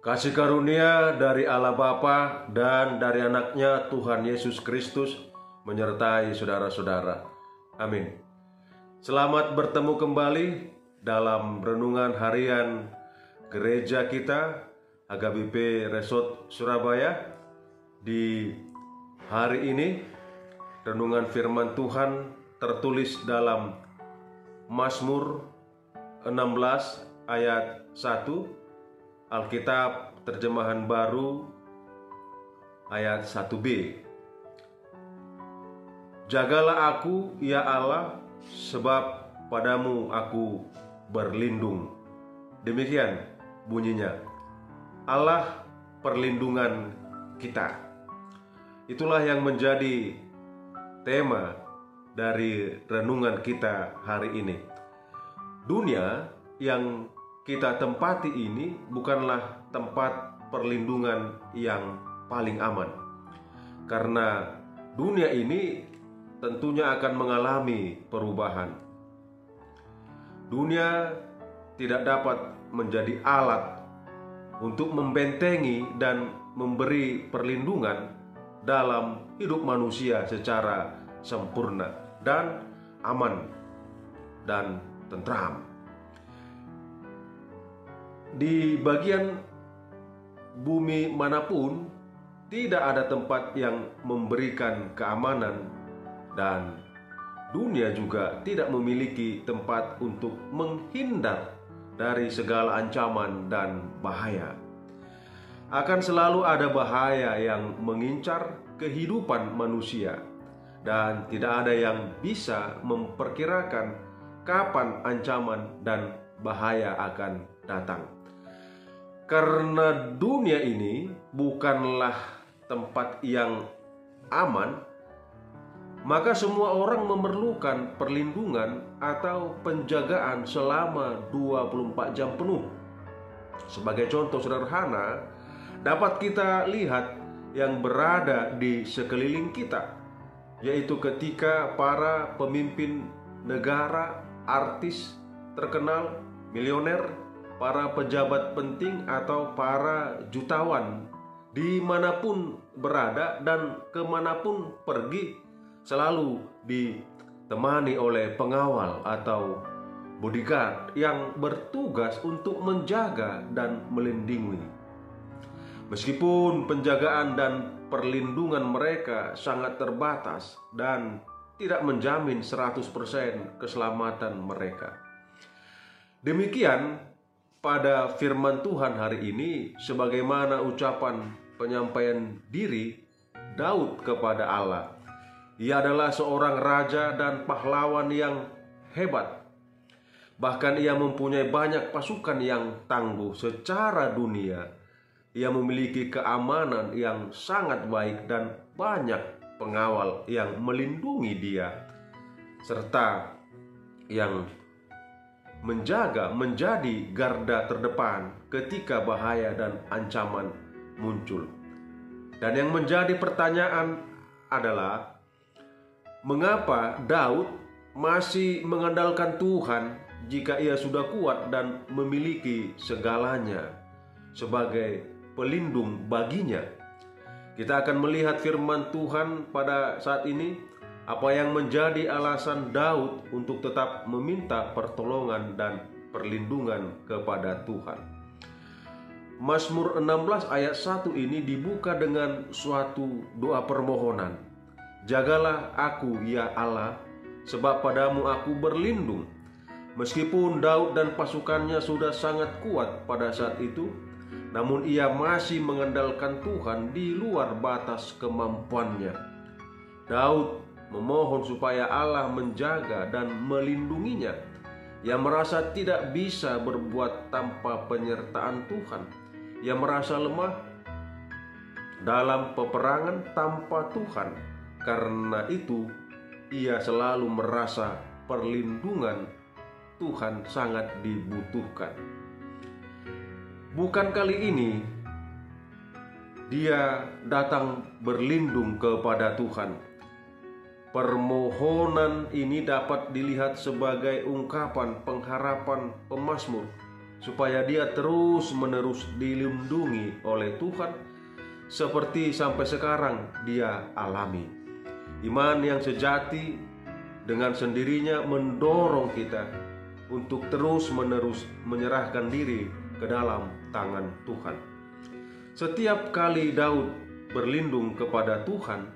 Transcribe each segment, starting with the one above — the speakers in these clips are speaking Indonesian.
Kasih karunia dari Allah Bapa dan dari anaknya Tuhan Yesus Kristus menyertai saudara-saudara. Amin. Selamat bertemu kembali dalam renungan harian gereja kita HKBP Resort Surabaya. Di hari ini renungan firman Tuhan tertulis dalam Mazmur 16 ayat 1, Alkitab terjemahan baru ayat 1b. Jagalah aku, ya Allah, sebab padamu aku berlindung. Demikian bunyinya. Allah perlindungan kita. Itulah yang menjadi tema dari renungan kita hari ini. Dunia yang kita tempati ini bukanlah tempat perlindungan yang paling aman, karena dunia ini tentunya akan mengalami perubahan. Dunia tidak dapat menjadi alat untuk membentengi dan memberi perlindungan dalam hidup manusia secara sempurna dan aman dan tentram. Di bagian bumi manapun tidak ada tempat yang memberikan keamanan, dan dunia juga tidak memiliki tempat untuk menghindar dari segala ancaman dan bahaya. Akan selalu ada bahaya yang mengincar kehidupan manusia, dan tidak ada yang bisa memperkirakan kapan ancaman dan bahaya akan datang. Karena dunia ini bukanlah tempat yang aman, maka semua orang memerlukan perlindungan atau penjagaan selama 24 jam penuh. Sebagai contoh sederhana, dapat kita lihat yang berada di sekeliling kita, yaitu ketika para pemimpin negara, artis terkenal, milioner, para pejabat penting atau para jutawan, dimanapun berada dan kemanapun pergi, selalu ditemani oleh pengawal atau bodyguard yang bertugas untuk menjaga dan melindungi. Meskipun penjagaan dan perlindungan mereka sangat terbatas dan tidak menjamin 100% keselamatan mereka. Demikian pada firman Tuhan hari ini, sebagaimana ucapan penyampaian diri Daud kepada Allah. Ia adalah seorang raja dan pahlawan yang hebat. Bahkan ia mempunyai banyak pasukan yang tangguh secara dunia. Ia memiliki keamanan yang sangat baik dan banyak pengawal yang melindungi dia, serta yang menjadi garda terdepan ketika bahaya dan ancaman muncul. Dan yang menjadi pertanyaan adalah, mengapa Daud masih mengandalkan Tuhan jika ia sudah kuat dan memiliki segalanya sebagai pelindung baginya? Kita akan melihat firman Tuhan pada saat ini, apa yang menjadi alasan Daud untuk tetap meminta pertolongan dan perlindungan kepada Tuhan. Mazmur 16 ayat 1 ini dibuka dengan suatu doa permohonan. Jagalah aku, ya Allah, sebab padamu aku berlindung. Meskipun Daud dan pasukannya sudah sangat kuat pada saat itu, namun ia masih mengandalkan Tuhan di luar batas kemampuannya. Daud memohon supaya Allah menjaga dan melindunginya. Ia merasa tidak bisa berbuat tanpa penyertaan Tuhan. Ia merasa lemah dalam peperangan tanpa Tuhan. Karena itu, ia selalu merasa perlindungan Tuhan sangat dibutuhkan. Bukan kali ini dia datang berlindung kepada Tuhan. Permohonan ini dapat dilihat sebagai ungkapan pengharapan pemazmur supaya dia terus-menerus dilindungi oleh Tuhan seperti sampai sekarang dia alami. Iman yang sejati dengan sendirinya mendorong kita untuk terus-menerus menyerahkan diri ke dalam tangan Tuhan. Setiap kali Daud berlindung kepada Tuhan,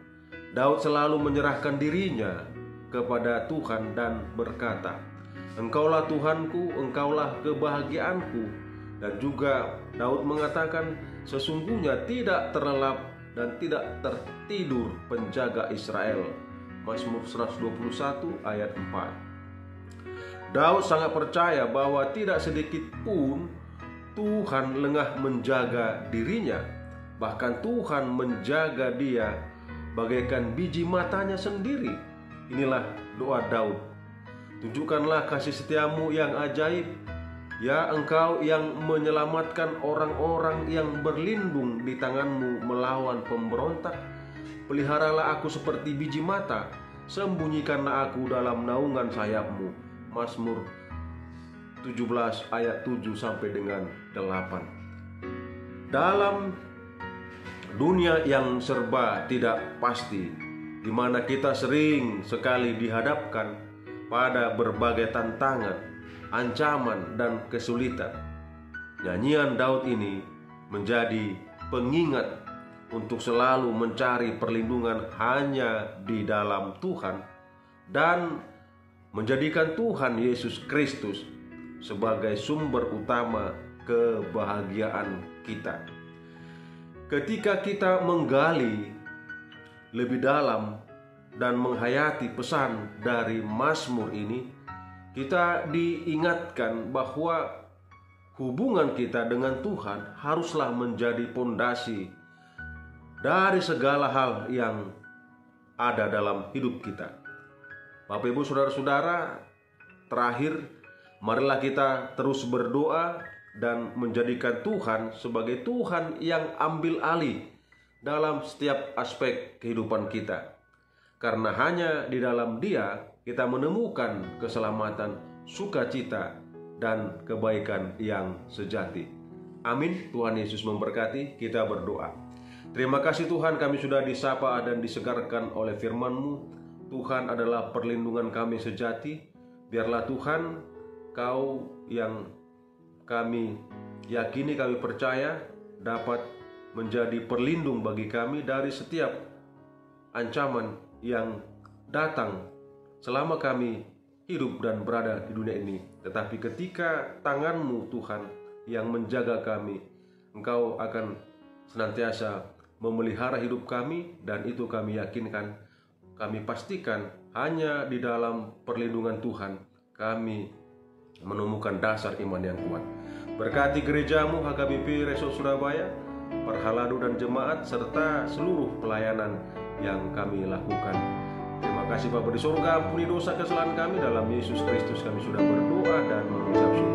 Daud selalu menyerahkan dirinya kepada Tuhan dan berkata, "Engkaulah Tuhanku, Engkaulah kebahagiaanku." Dan juga Daud mengatakan, "Sesungguhnya tidak terlelap dan tidak tertidur penjaga Israel." Mazmur 121 ayat 4. Daud sangat percaya bahwa tidak sedikit pun Tuhan lengah menjaga dirinya. Bahkan Tuhan menjaga dia bagaikan biji matanya sendiri. Inilah doa Daud. "Tunjukkanlah kasih setiamu yang ajaib, ya Engkau yang menyelamatkan orang-orang yang berlindung di tanganmu melawan pemberontak. Peliharalah aku seperti biji mata, sembunyikanlah aku dalam naungan sayapmu." Mazmur 17 ayat 7 sampai dengan 8. Dalam dunia yang serba tidak pasti, di mana kita sering sekali dihadapkan pada berbagai tantangan, ancaman, dan kesulitan, nyanyian Daud ini menjadi pengingat untuk selalu mencari perlindungan hanya di dalam Tuhan dan menjadikan Tuhan Yesus Kristus sebagai sumber utama kebahagiaan kita. Ketika kita menggali lebih dalam dan menghayati pesan dari Mazmur ini, kita diingatkan bahwa hubungan kita dengan Tuhan haruslah menjadi pondasi dari segala hal yang ada dalam hidup kita. Bapak Ibu saudara-saudara, terakhir marilah kita terus berdoa dan menjadikan Tuhan sebagai Tuhan yang ambil alih dalam setiap aspek kehidupan kita. Karena hanya di dalam Dia kita menemukan keselamatan, sukacita, dan kebaikan yang sejati. Amin. Tuhan Yesus memberkati. Kita berdoa. Terima kasih Tuhan, kami sudah disapa dan disegarkan oleh firman-Mu. Tuhan adalah perlindungan kami sejati. Biarlah Tuhan, Kau yang kami yakini, kami percaya dapat menjadi perlindung bagi kami dari setiap ancaman yang datang selama kami hidup dan berada di dunia ini. Tetapi ketika tangan-Mu Tuhan yang menjaga kami, Engkau akan senantiasa memelihara hidup kami, dan itu kami yakinkan, kami pastikan hanya di dalam perlindungan Tuhan kami menemukan dasar iman yang kuat. Berkati gereja-Mu HKBP Resort Surabaya, Perhaladu dan jemaat, serta seluruh pelayanan yang kami lakukan. Terima kasih Bapa di surga, ampuni dosa kesalahan kami. Dalam Yesus Kristus kami sudah berdoa dan mengucap syukur.